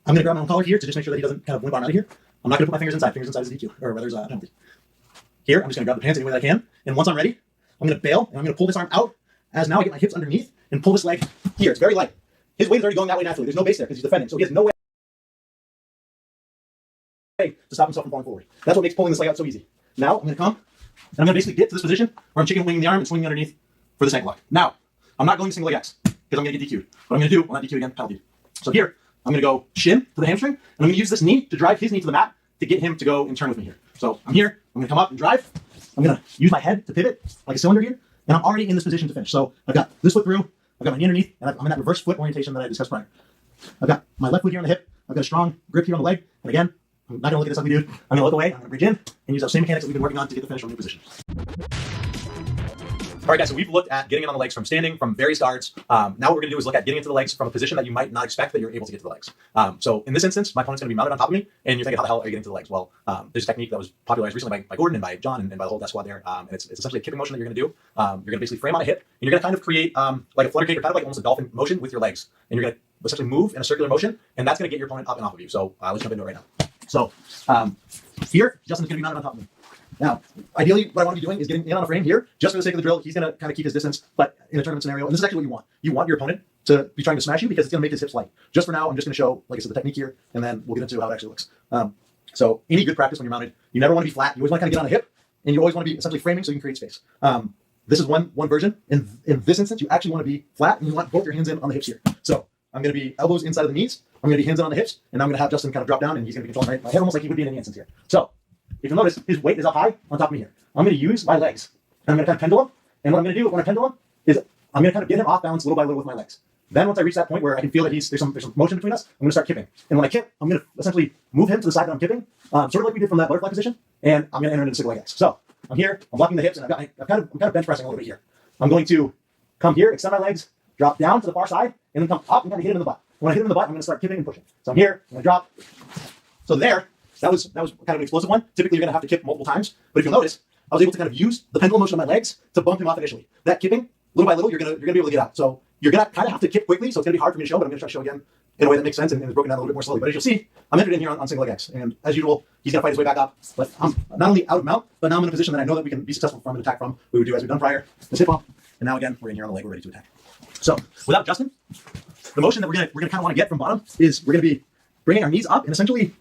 I'm going to grab my own collar here to just make sure that he doesn't kind of limp arm out of here. I'm not going to put my fingers inside. Fingers inside is a DQ, or rather is a penalty. Here, I'm just going to grab the pants any way that I can. And once I'm ready, I'm going to bail, and I'm going to pull this arm out as now I get my hips underneath and pull this leg here. It's very light. His weight is already going that way naturally. There's no base there because he's defending. So he has no way to stop himself from falling forward. That's what makes pulling this leg out so easy. Now, I'm going to come, and I'm going to basically get to this position where I'm chicken winging the arm and swinging underneath for this ankle lock. Now, I'm not going single leg X because I'm going to get DQ'd. What I'm going to do, well, not DQ again, penalty. So here, I'm going to go shin to the hamstring, and I'm going to use this knee to drive his knee to the mat to get him to go and turn with me here. So I'm here, I'm going to come up and drive. I'm going to use my head to pivot like a cylinder here, and I'm already in this position to finish. So I've got this foot through, I've got my knee underneath, and I'm in that reverse foot orientation that I discussed prior. I've got my left foot here on the hip, I've got a strong grip here on the leg, and again, I'm not going to look at this ugly dude. I'm going to look away, I'm going to bridge in, and use those same mechanics that we've been working on to get the finish from new position. All right, guys, so we've looked at getting in on the legs from standing, from various guards. Now what we're going to do is look at getting into the legs from a position that you might not expect that you're able to get to the legs. So in this instance, my opponent's going to be mounted on top of me, and you're thinking, how the hell are you getting to the legs? Well, there's a technique that was popularized recently by Gordon and by John and by the whole death squad there, and it's essentially a kipping motion that you're going to do. You're going to basically frame on a hip, and you're going to kind of create like a flutter cake or kind of like almost a dolphin motion with your legs, and you're going to essentially move in a circular motion, and that's going to get your opponent up and off of you. So let's jump into it right now. So here, Justin's going to be mounted on top of me. Now, ideally, what I want to be doing is getting in on a frame here, just for the sake of the drill. He's going to kind of keep his distance, but in a tournament scenario, and this is actually what you want. You want your opponent to be trying to smash you because it's going to make his hips light. Just for now, I'm just going to show, like I said, the technique here, and then we'll get into how it actually looks. So any good practice when you're mounted, you never want to be flat. You always want to kind of get on a hip, and you always want to be essentially framing so you can create space. This is one version. In this instance, you actually want to be flat, and you want both your hands in on the hips here. So I'm going to be elbows inside of the knees. I'm going to be hands in on the hips, and I'm going to have Justin kind of drop down, and he's going to be controlling my head almost like he would be in any instance here. So if you'll notice, his weight is up high on top of me here. I'm going to use my legs, and I'm going to kind of pendulum. And what I'm going to do when I pendulum is I'm going to kind of get him off balance little by little with my legs. Then once I reach that point where I can feel that there's some motion between us, I'm going to start kipping. And when I kip, I'm going to essentially move him to the side that I'm kipping, sort of like we did from that butterfly position, and I'm going to enter into single leg X. So I'm here, I'm blocking the hips, and I'm kind of bench pressing a little bit here. I'm going to come here, extend my legs, drop down to the far side, and then come up and kind of hit him in the butt. When I hit him in the butt, I'm going to start kipping and pushing. So I'm here, I'm going to drop. So there, that was kind of an explosive one. Typically, you're going to have to kip multiple times, but if you'll notice, I was able to kind of use the pendulum motion of my legs to bump him off initially. That kipping, little by little, you're gonna be able to get out. So you're gonna kind of have to kip quickly, so it's gonna be hard for me to show, but I'm gonna try to show again in a way that makes sense and is broken down a little bit more slowly. But as you'll see, I'm entered in here on single leg X, and as usual, he's gonna fight his way back up. But I'm not only out of mount, but now I'm in a position that I know that we can be successful from and attack from. We would do as we've done prior. Let's hip bump, and now again we're in here on the leg, we're ready to attack. So without Justin, the motion that we're gonna kind of want to get from bottom is we're gonna be bringing our knees up and essentially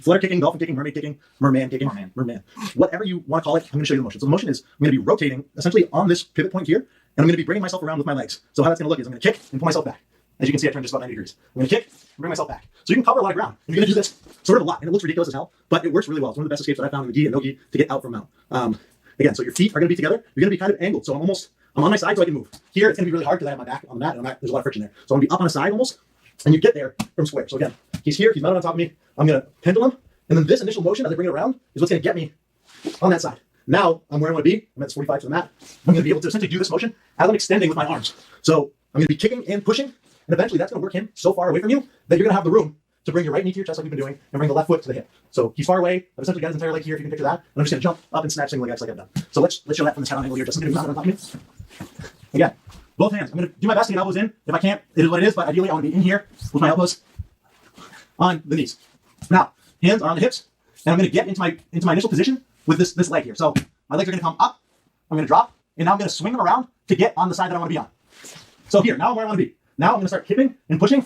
flutter kicking, dolphin kicking, mermaid kicking, merman kicking, merman. Whatever you want to call it, I'm going to show you the motion. So the motion is I'm going to be rotating essentially on this pivot point here, and I'm going to be bringing myself around with my legs. So how that's going to look is I'm going to kick and pull myself back. As you can see, I turned just about 90 degrees. I'm going to kick and bring myself back. So you can cover a lot of ground. And you're going to do this sort of a lot, and it looks ridiculous as hell, but it works really well. It's one of the best escapes that I found in the gi and no gi to get out from mount. Again, so your feet are going to be together. You're going to be kind of angled. So I'm on my side so I can move. Here, it's going to be really hard because I have my back on the mat, and there's a lot of friction there. So I'm going to be up on the side almost, and you get there from square. So again, he's here, he's mounted on top of me. I'm going to pendulum. And then this initial motion as I bring it around is what's going to get me on that side. Now I'm where I want to be. I'm at 45 to the mat. I'm going to be able to essentially do this motion as I'm extending with my arms. So I'm going to be kicking and pushing, and eventually that's going to work him so far away from you that you're going to have the room to bring your right knee to your chest like we've been doing and bring the left foot to the hip. So he's far away. I've essentially got his entire leg here, if you can picture that. And I'm just going to jump up and snatch single leg X like I've done. So let's show that from the head on angle here. Just going to be mounted on top of me. Again, both hands. I'm going to do my best to get elbows in. If I can't, it is what it is, but ideally I want to be in here with my elbows on the knees. Now, hands are on the hips. And I'm going to get into my initial position with this leg here. So my legs are going to come up, I'm going to drop, and now I'm going to swing them around to get on the side that I want to be on. So here, now I'm where I want to be. Now I'm going to start kipping and pushing,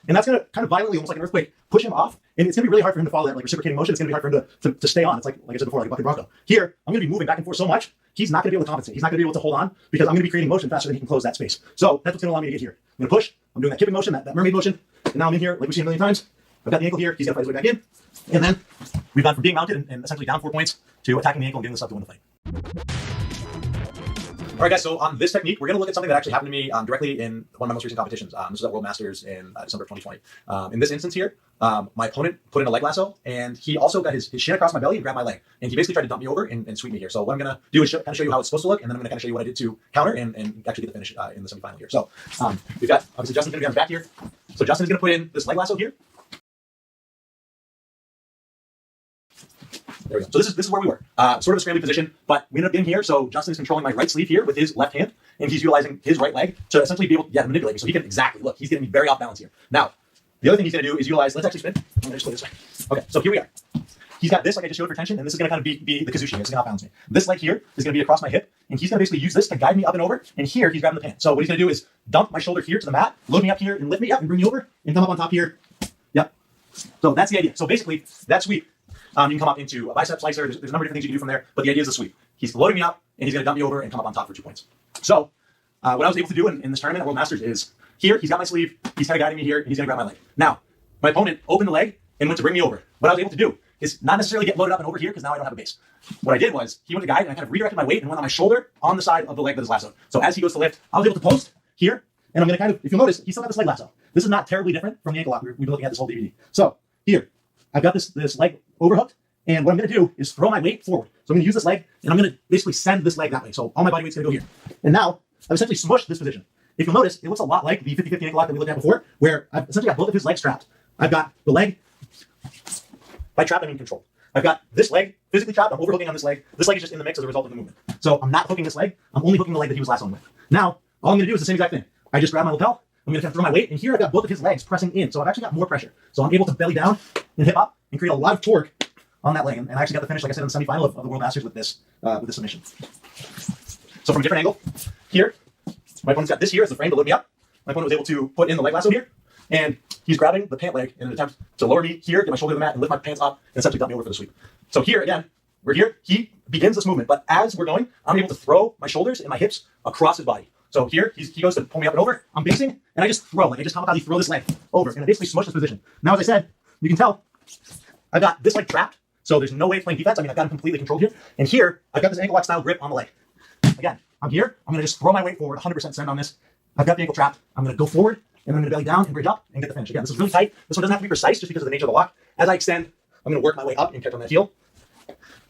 and that's going to kind of violently, almost like an earthquake, push him off, and it's going to be really hard for him to follow that like reciprocating motion. It's going to be hard for him to stay on. It's like I said before, like a bucket bronco. Here, I'm going to be moving back and forth so much, he's not going to be able to compensate. He's not going to be able to hold on because I'm going to be creating motion faster than he can close that space. So that's what's going to allow me to get here. I'm going to push, I'm doing that kipping motion, that mermaid motion, and now I'm in here like we've seen a million times. I've got the ankle here, he's got to fight his way back in, and then we've gone from being mounted and essentially down 4 points to attacking the ankle and getting this up to win the fight. All right, guys, so on this technique, we're going to look at something that actually happened to me directly in one of my most recent competitions. This was at World Masters in December of 2020. In this instance here, my opponent put in a leg lasso, and he also got his shin across my belly and grabbed my leg. And he basically tried to dump me over and sweep me here. So what I'm going to do is kind of show you how it's supposed to look, and then I'm going to kind of show you what I did to counter and actually get the finish in the semifinal here. So we've got, obviously, Justin's going to be on his back here. So Justin's going to put in this leg lasso here. There we go. So this is where we were. Sort of a scrambly position, but we ended up getting here. So Justin is controlling my right sleeve here with his left hand, and he's utilizing his right leg to essentially be able to manipulate me. So he can exactly look. He's getting me very off balance here. Now, the other thing he's going to do is utilize. Let's actually spin. I'm going to just go this way. Okay. So here we are. He's got this like I just showed for tension, and this is going to kind of be the kazushi. This is going to balance me. This leg here is going to be across my hip, and he's going to basically use this to guide me up and over. And here he's grabbing the pan. So what he's going to do is dump my shoulder here to the mat, load me up here, and lift me up and bring me over, and come up on top here. Yep. So that's the idea. So basically, that sweep. You can come up into a bicep slicer. There's a number of different things you can do from there, but the idea is the sweep. He's loading me up, and he's going to dump me over and come up on top for 2 points. So what I was able to do in this tournament at World Masters is here, he's got my sleeve, he's kind of guiding me here, and he's going to grab my leg. Now, my opponent opened the leg and went to bring me over. What I was able to do is not necessarily get loaded up and over here because now I don't have a base. What I did was he went to guide, and I kind of redirected my weight and went on my shoulder on the side of the leg that is lassoed. So as he goes to lift, I was able to post here, and I'm going to kind of, if you'll notice, he still got this leg lasso. This is not terribly different from the ankle lock we've been looking at this whole DVD. So here, I've got this leg overhooked. And what I'm going to do is throw my weight forward. So I'm going to use this leg, and I'm going to basically send this leg that way. So all my body weight's going to go here. And now I've essentially smushed this position. If you'll notice, it looks a lot like the 50-50 ankle lock that we looked at before, where I've essentially got both of his legs trapped. I've got the leg, by trapped I mean controlled. I've got this leg physically trapped. I'm overhooking on this leg. This leg is just in the mix as a result of the movement. So I'm not hooking this leg. I'm only hooking the leg that he was lassoing with. Now, all I'm going to do is the same exact thing. I just grab my lapel. I'm going to throw my weight, and here I've got both of his legs pressing in. So I've actually got more pressure. So I'm able to belly down and hip up and create a lot of torque on that leg, and I actually got the finish, like I said, in the semifinal of the World Masters with this submission. So from a different angle, here, my opponent's got this here as the frame to load me up. My opponent was able to put in the leg lasso here, and he's grabbing the pant leg in an attempt to lower me here, get my shoulder to the mat, and lift my pants up, and essentially dump me over for the sweep. So here, again, we're here. He begins this movement, but as we're going, I'm able to throw my shoulders and my hips across his body. So here, he goes to pull me up and over. I'm basing, and I just throw. Like I just kamikaze throw this leg over, and I basically smush this position. Now, as I said, you can tell I've got this leg trapped, so there's no way of playing defense. I mean, I've got him completely controlled here. And here, I've got this ankle lock style grip on the leg. Again, I'm here. I'm going to just throw my weight forward, 100% send on this. I've got the ankle trapped. I'm going to go forward, and I'm going to belly down and bridge up and get the finish. Again, this is really tight. This one doesn't have to be precise just because of the nature of the lock. As I extend, I'm going to work my way up and catch on that heel.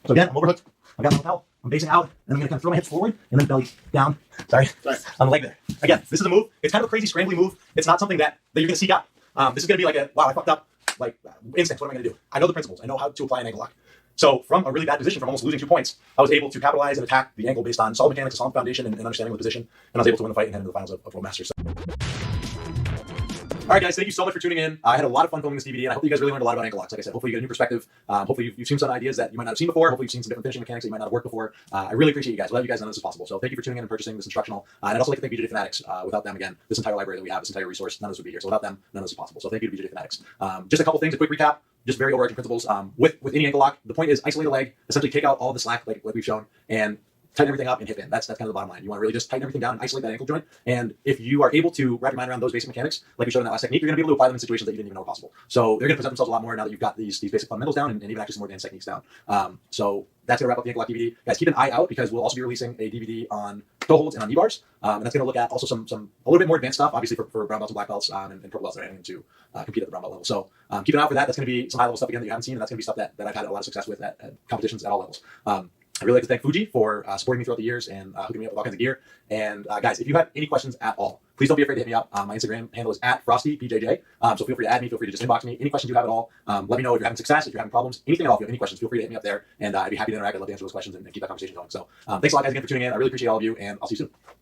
So again, I'm overhooked. I've got my lapel. I'm basing out, and I'm going to kind of throw my hips forward and then belly down. Sorry, on the leg there. Again, this is a move. It's kind of a crazy, scrambly move. It's not something that you're going to seek out. This is going to be like a, wow, I fucked up. Like, instinct, what am I going to do? I know the principles. I know how to apply an ankle lock. So from a really bad position, from almost losing 2 points, I was able to capitalize and attack the ankle based on solid mechanics, a solid foundation, and understanding of the position. And I was able to win the fight and head into the finals of World Masters. All right, guys, thank you so much for tuning in. I had a lot of fun filming this DVD, and I hope you guys really learned a lot about ankle locks. Like I said, hopefully you get a new perspective. Hopefully you've seen some ideas that you might not have seen before. Hopefully you've seen some different finishing mechanics that you might not have worked before. I really appreciate you guys. Without you guys, none of this is possible. So thank you for tuning in and purchasing this instructional. And I'd also like to thank BJJ Fanatics. Without them, again, this entire library that we have, this entire resource, none of this would be here. So without them, none of this is possible. So thank you to BJJ Fanatics. Just a couple things, a quick recap. Just very overarching principles. With any ankle lock, the point is isolate the leg, essentially take out all the slack like we've shown, and tighten everything up and hip in. That's kind of the bottom line. You want to really just tighten everything down and isolate that ankle joint. And if you are able to wrap your mind around those basic mechanics, like we showed in that last technique, you're going to be able to apply them in situations that you didn't even know were possible. So they're going to present themselves a lot more now that you've got these basic fundamentals down and even actually some more advanced techniques down. So that's going to wrap up the ankle lock DVD. Guys, keep an eye out because we'll also be releasing a DVD on toe holds and on knee bars. And that's going to look at also some a little bit more advanced stuff, obviously for brown belts and black belts and purple belts that are heading to compete at the brown belt level. So keep an eye out for that. That's going to be some high level stuff again that you haven't seen, and that's going to be stuff that I've had a lot of success with at competitions at all levels. I'd really like to thank Fuji for supporting me throughout the years and hooking me up with all kinds of gear. And guys, if you have any questions at all, please don't be afraid to hit me up. My Instagram handle is @FrostyBJJ. So feel free to add me. Feel free to just inbox me. Any questions you have at all, let me know if you're having success, if you're having problems, anything at all. If you have any questions, feel free to hit me up there. And I'd be happy to interact. I'd love to answer those questions and keep that conversation going. So thanks a lot, guys, again for tuning in. I really appreciate all of you, and I'll see you soon.